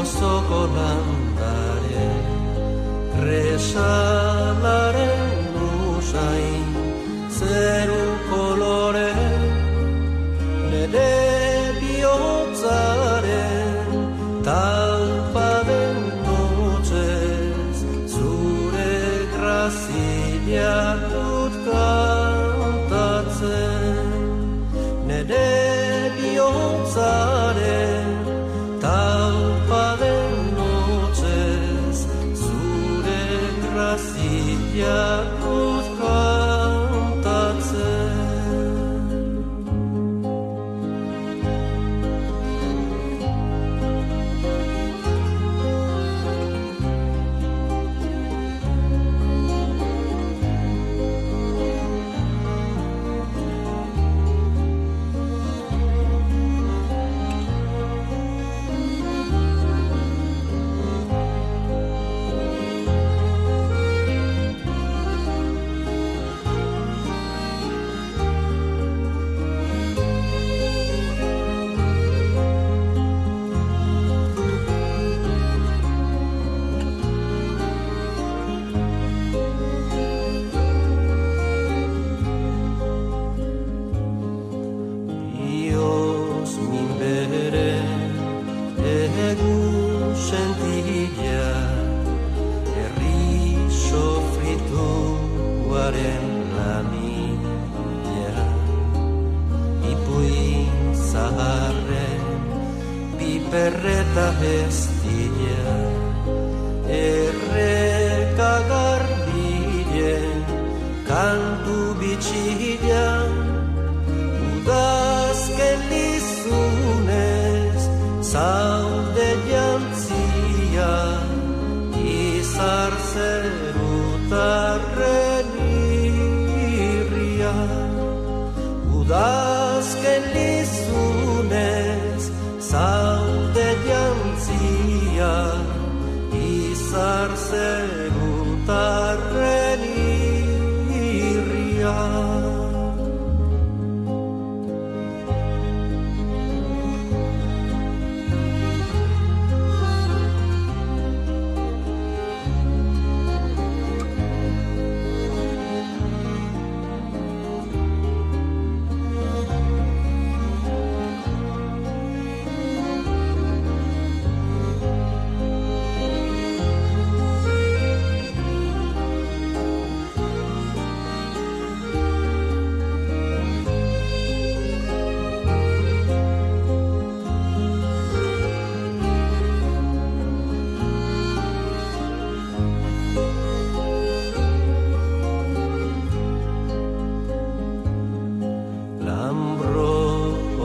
gozoko landare, kresalaren usain, zeru kolore, nire bihotzaren talpaden notzez, zure grazia dut kantatzen, nire bihotzaren talpaden notzez, zure grazia dut kantatzen. La mila ipuin zaharren piperreta estila erreka garbilen kantu bitxila udazken lizunez zaude jantzia izar zerutarren udazken lizunez zaude jantzia izar zerutarren irria.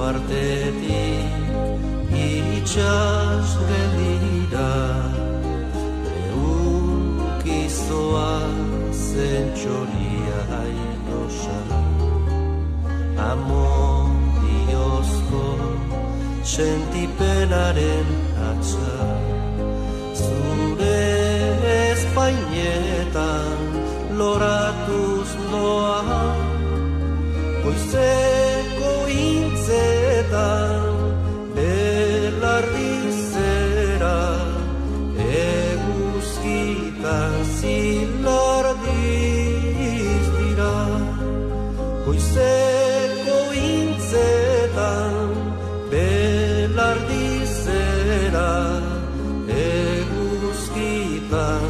Artetik itxas gelira eunkizoa zentxoria ailosa amodiozko sentipenaren atza zure espainetan loratuz doa goizeko intzetan belardizera eguzkitan zilardiz dira goizeko intzetan belardizera eguzkitan